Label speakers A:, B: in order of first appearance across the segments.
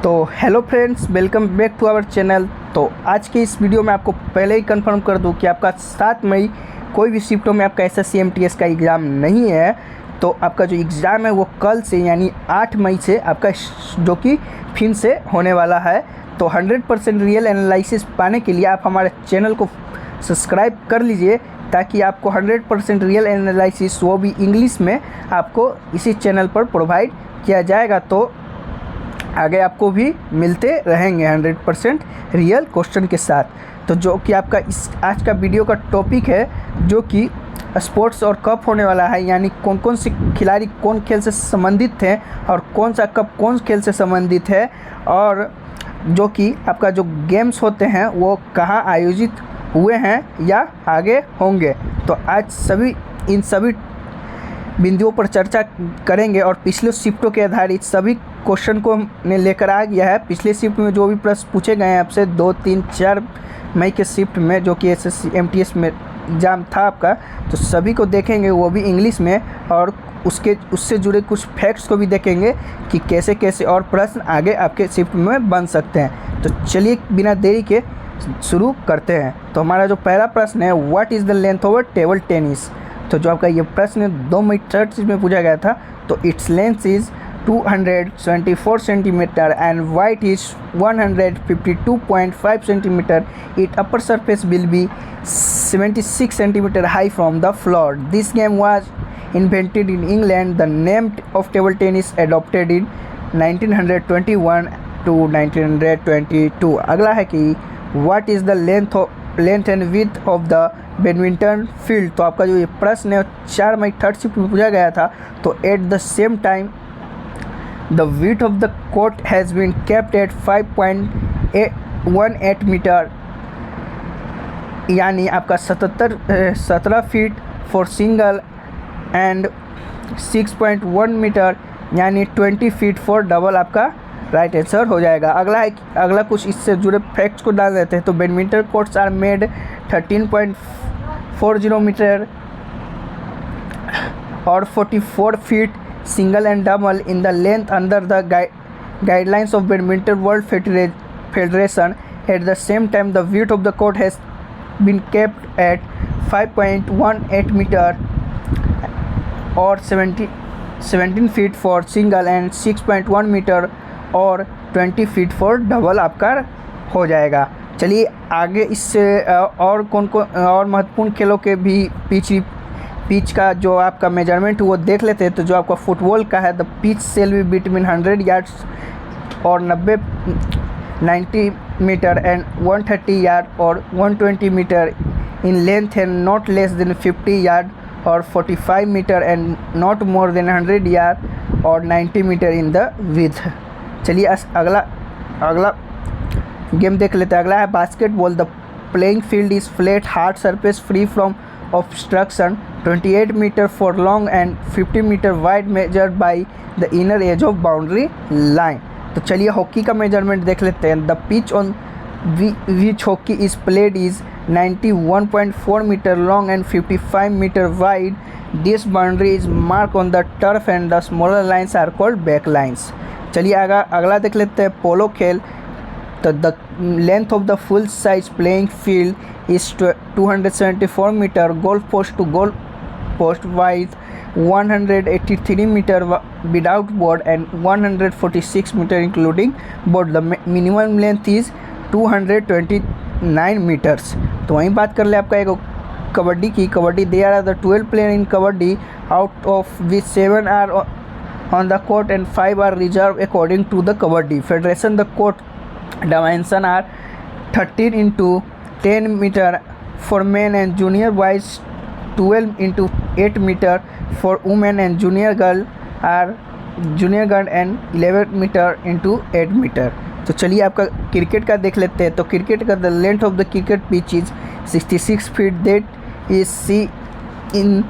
A: तो hello friends, welcome back to our channel. तो आज के इस वीडियो में आपको पहले ही कंफर्म कर दूं कि आपका 7 मई कोई भी शिफ्टों में आपका SSC MTS का एग्ज़ाम नहीं है। तो आपका जो एग्ज़ाम है वो कल से यानी 8 मई से आपका जो कि फिर से होने वाला है। तो 100% रियल एनालिसिस पाने के लिए आप हमारे चैनल को सब्सक्राइब कर लीजिए ताकि आपको 100% रियल एनालिसिस वो भी इंग्लिश में आपको इसी चैनल पर प्रोवाइड किया जाएगा। तो आगे आपको भी मिलते रहेंगे 100% रियल क्वेश्चन के साथ। तो जो कि आपका इस आज का वीडियो का टॉपिक है जो कि स्पोर्ट्स और कप होने वाला है, यानी कौन कौन से खिलाड़ी कौन खेल से संबंधित हैं और कौन सा कप कौन खेल से संबंधित है, और जो कि आपका जो गेम्स होते हैं वो कहाँ आयोजित हुए हैं या आगे होंगे। तो आज इन सभी बिंदुओं पर चर्चा करेंगे और पिछले शिफ्टों के आधारित सभी क्वेश्चन को हमने लेकर आ गया है। पिछले शिफ्ट में जो भी प्रश्न पूछे गए हैं आपसे 2, 3, 4 मई के शिफ्ट में जो कि SSC MTS में एग्ज़ाम था आपका, तो सभी को देखेंगे वो भी इंग्लिश में, और उससे जुड़े कुछ फैक्ट्स को भी देखेंगे कि कैसे कैसे और प्रश्न आगे आपके शिफ्ट में बन सकते हैं। तो चलिए बिना देरी के शुरू करते हैं। तो हमारा जो पहला प्रश्न है, what is the length of table tennis. तो जो आपका ये प्रश्न 2 मई 30 में पूछा गया था, तो its length is 224 centimetre and width is 152.5 centimetre. Its upper surface will be 76 centimeter high from the floor. This game was invented in England. The name of table tennis adopted in 1921 to 1922. अगला है कि what is the length and width of the badminton field. तो आपका जो ये प्रश्न है 4 मई 30 में पूछा गया था। तो at the same time the width of the court has been kept at 5.18 metre, यानी आपका 17 feet for single and 6.1 metre यानी 20 फीट फॉर डबल आपका राइट आंसर हो जाएगा। अगला कुछ इससे जुड़े फैक्ट्स को डाल देते हैं। तो badminton courts are made 13.40 metre और 44 feet single and double in the length under the guidelines of Badminton World Federation. At the same time, the width of the court has been kept at 5.18 meter or 17 feet for single and 6.1 meter और 20 feet for double आपका हो जाएगा। चलिए आगे इससे और कौन और महत्वपूर्ण खेलों के भी पिच का जो आपका मेजरमेंट वो देख लेते हैं। तो जो आपका फुटबॉल का है, the pitch shall be between 100 yards और 90 मीटर एंड 130 यार्ड और 120 metre in length and not less than 50 yard और 45 metre and not more than 100 yard और 90 मीटर इन द विथ। चलिए अगला गेम देख लेते हैं। अगला है basketball. The playing field is flat hard surface free from obstruction, 28 meter for long and 50 meter wide measured by the inner edge of boundary line. तो चलिए हॉकी का मेजरमेंट देख लेते हैं। The pitch on which hockey is played is 91.4 meter long and 55 meter wide. This boundary is marked on the turf and the smaller lines are called back lines. चलिए अगला देख लेते हैं पोलो खेल। तो the length of the full size playing field is 274 meter, goal post to goal post wide 183 meter without board and 146 meter including board. The minimum length is 229 meters. तो वहीं बात कर ले आपका एक कबड्डी की। Kabaddi there are the 12 players in kabaddi, out of which 7 are on the court and 5 are reserved according to the kabaddi federation. The court dimension are 13 into 10 meter for men and junior boys, 12 into 8 meter for women and junior girl and 11 meter into 8 meter. तो चलिए आपका cricket का देख लेते हैं। तो cricket का the length of the cricket pitch is 66 feet, that is see in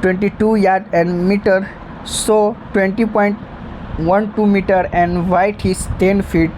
A: 22 yard and metre, so 20.12 metre and width is 10 feet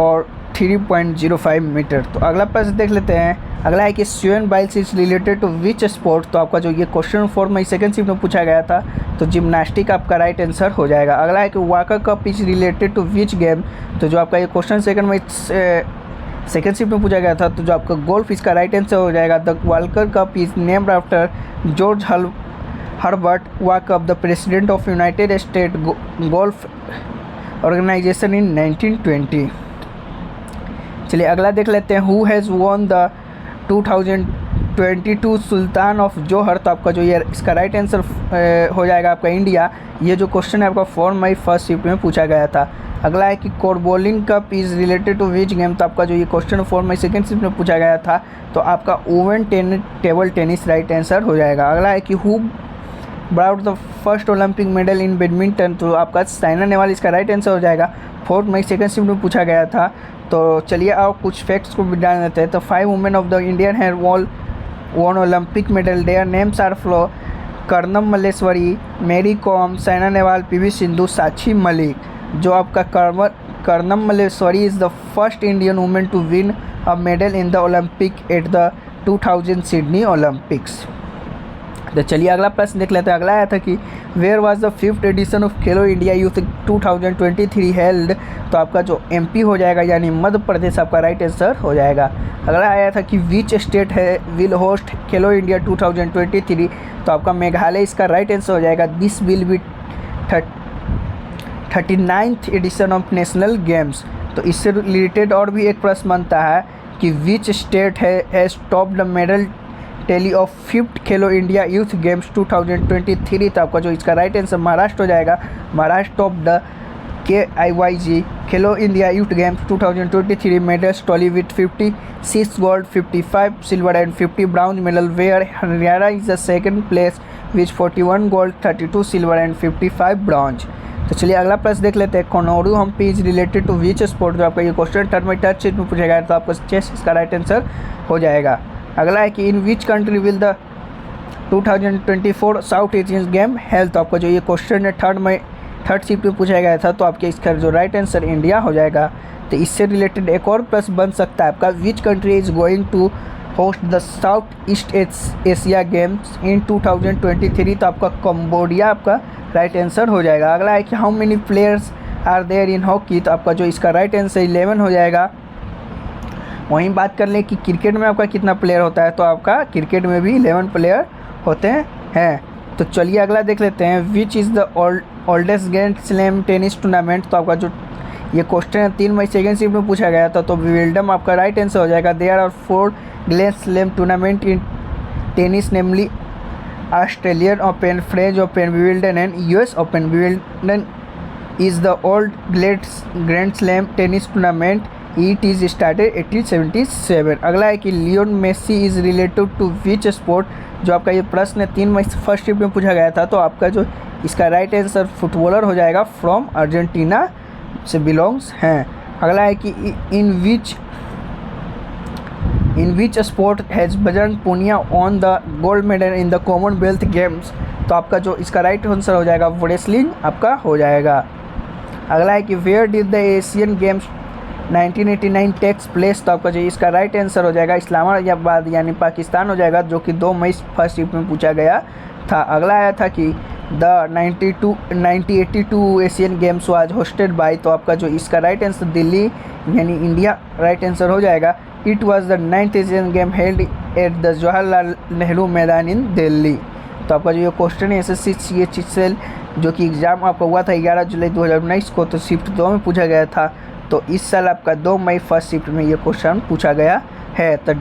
A: और 3.05 मीटर। तो अगला प्रश्न देख लेते हैं। अगला है कि Simone Biles is related to which sport. तो आपका जो ये क्वेश्चन 4 मई सेकंड शिफ्ट में पूछा गया था, तो जिम्नास्टिक आपका राइट आंसर हो जाएगा। अगला है कि Walker cup is related to which game. तो जो आपका ये क्वेश्चन सेकंड शिफ्ट में पूछा गया था, तो जो आपका गोल्फ इसका राइट आंसर हो जाएगा। The Walker cup is named after George Herbert Walker, the president of United State golf organisation in 1920। चलिए अगला देख लेते हैं। Who has won the 2022 Sultan of Johor. तो आपका जो ये इसका राइट आंसर हो जाएगा आपका इंडिया। ये जो क्वेश्चन है आपका 4 मई फर्स्ट शिफ्ट में पूछा गया था। अगला है कि Corbillon cup is related to which game. तो आपका जो ये क्वेश्चन 4 मई सेकंड शिफ्ट में पूछा गया था, तो आपका oven table tennis right answer हो जाएगा। अगला है कि who brought the first Olympic medal in badminton. तो आपका साइना नेहवाल इसका राइट आंसर हो जाएगा। 4 मई सेकंड शिफ्ट में पूछा गया था। तो चलिए आप कुछ फैक्ट्स को भी डाल देते हैं। तो 5 women of the Indian here won Olympic medal. Their names are follow Karnam Malleswari, Mary Kom, Saina Nehwal, PV Sindhu, Sakshi Malik. जो आपका Karnam Malleswari is the first Indian women to win a medal in the Olympic at the 2000 Sydney Olympics. तो चलिए अगला प्रश्न देख लेते हैं। अगला आया था कि where was the 5th edition of Khelo India youth 2023 held. तो आपका जो एमपी हो जाएगा यानी मध्य प्रदेश आपका राइट आंसर हो जाएगा। अगला आया था कि विच स्टेट है विल होस्ट खेलो इंडिया 2023। तो आपका मेघालय इसका राइट आंसर हो जाएगा। This will be 39th edition of national games. तो इससे रिलेटेड और भी एक प्रश्न बनता है कि which state has top the medal tally of 5th Khelo India youth games 2023। तो आपका जो इसका राइट आंसर महाराष्ट्र हो जाएगा। Maharashtra top the KIYG Khelo India youth games 2023 medals tally with 56 gold, 55 silver and 50 brown medal, where Haryana is the second place with 41 gold, 32 silver and 55 bronze. तो चलिए अगला प्रश्न देख लेते हैं। Koneru Humpy is related to which sport. जो आपका ये क्वेश्चन थर्ड में टच शीट में पूछा गया, तो आपका चेस इसका राइट आंसर हो जाएगा। अगला है कि in which country will the 2024 South Asian game held. तो आपका जो ये क्वेश्चन है थर्ड शिफ्ट में पूछा गया था, तो आपके इसका जो राइट आंसर इंडिया हो जाएगा। तो इससे रिलेटेड एक और प्रश्न बन सकता है आपका, which country is going to host the South East Asia games in 2023। तो आपका कंबोडिया आपका राइट आंसर हो जाएगा। अगला है कि how many players are there in hockey. तो आपका जो इसका राइट आंसर 11 हो जाएगा। वहीं बात कर लें कि क्रिकेट में आपका कितना प्लेयर होता है, तो आपका क्रिकेट में भी 11 प्लेयर होते हैं। तो चलिए अगला देख लेते हैं। Which is the oldest grand slam tennis tournament. तो आपका जो ये क्वेश्चन है 3 मई सेकंड शिफ्ट में पूछा गया था, तो विंबलडन आपका राइट आंसर हो जाएगा। There are 4 grand slam tournament in tennis, namely Australian open, French open, Wimbledon and US open. Wimbledon is the old grand slam tennis tournament. It is started 1877। अगला है कि Lionel Messi is related to which sport. जो आपका ये प्रश्न है 3 मई first shift में पूछा गया था, तो आपका जो इसका राइट आंसर फुटबॉलर हो जाएगा, फ्रॉम अर्जेंटीना से बिलोंग्स हैं। अगला है कि in which sport has Bajrang Punia on the gold medal in the Commonwealth games. तो आपका जो इसका राइट आंसर हो जाएगा रेसलिंग आपका हो जाएगा। अगला है कि where did the Asian games 1989 takes place. तो आपका जो इसका राइट आंसर हो जाएगा इस्लामाबाद यानी पाकिस्तान हो जाएगा, जो कि 2 मई फर्स्ट शिफ्ट में पूछा गया था। अगला आया था कि the 1982 Asian games was hosted by. तो आपका जो इसका राइट आंसर दिल्ली यानी इंडिया राइट आंसर हो जाएगा। It was the 9th Asian game held at the Jawaharlal Nehru मैदान इन दिल्ली। तो आपका जो ये क्वेश्चन है SSC CHSL जो कि एग्ज़ाम आपका हुआ था 11 जुलाई 2019 को, तो शिफ्ट 2 में पूछा गया था। तो इस साल आपका 2 मई फर्स्ट शिफ्ट में ये क्वेश्चन पूछा गया है। तो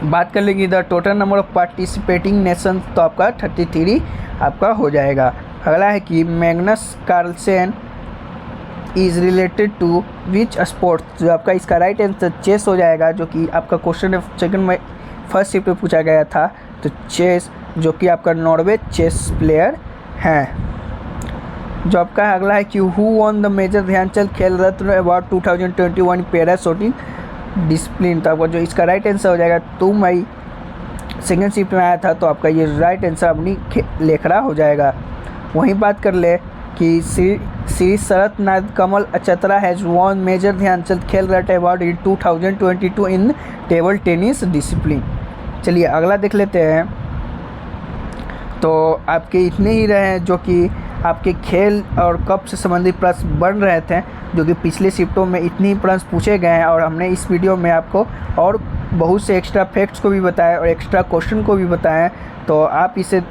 A: बात कर लेंगे the total number of participating nation. तो आपका 33 आपका हो जाएगा। अगला है कि Magnus Carlsen is related to which sport. जो आपका इसका राइट आंसर चेस हो जाएगा, जो कि आपका क्वेश्चन सेकंड में फर्स्ट शिफ्ट में पूछा गया था। तो चेस जो कि आपका नॉर्वे चेस प्लेयर हैं। जो आपका अगला है कि who won the major Dhyanchand Khel Ratna award 2021 para shooting discipline. तो आपका जो इसका राइट आंसर हो जाएगा 2 मई सेकेंड शिफ्ट में आया था, तो आपका ये राइट आंसर अपनी लेखड़ा हो जाएगा। वहीं बात कर ले कि श्री शरत नाथ कमल अचतरा has won major Dhyanchand Khel Ratna award in 2022 in table tennis discipline. चलिए अगला देख लेते हैं। तो आपके इतने ही रहे हैं जो कि आपके खेल और कप से संबंधित प्रश्न बन रहे थे, जो कि पिछले शिफ्टों में इतने ही प्रश्न पूछे गए हैं, और हमने इस वीडियो में आपको और बहुत से एक्स्ट्रा फैक्ट्स को भी बताया और एक्स्ट्रा क्वेश्चन को भी बताया। तो आप इसे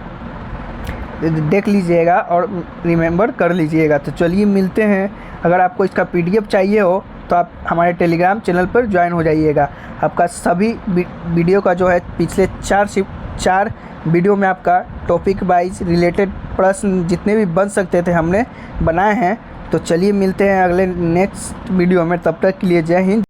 A: देख लीजिएगा और रिमेंबर कर लीजिएगा। तो चलिए मिलते हैं। अगर आपको इसका PDF चाहिए हो तो आप हमारे टेलीग्राम चैनल पर ज्वाइन हो जाइएगा। आपका सभी वीडियो का जो है पिछले 4 वीडियो में आपका टॉपिक वाइज रिलेटेड प्रश्न जितने भी बन सकते थे हमने बनाए हैं। तो चलिए मिलते हैं अगले नेक्स्ट वीडियो में। तब तक के लिए जय हिंद।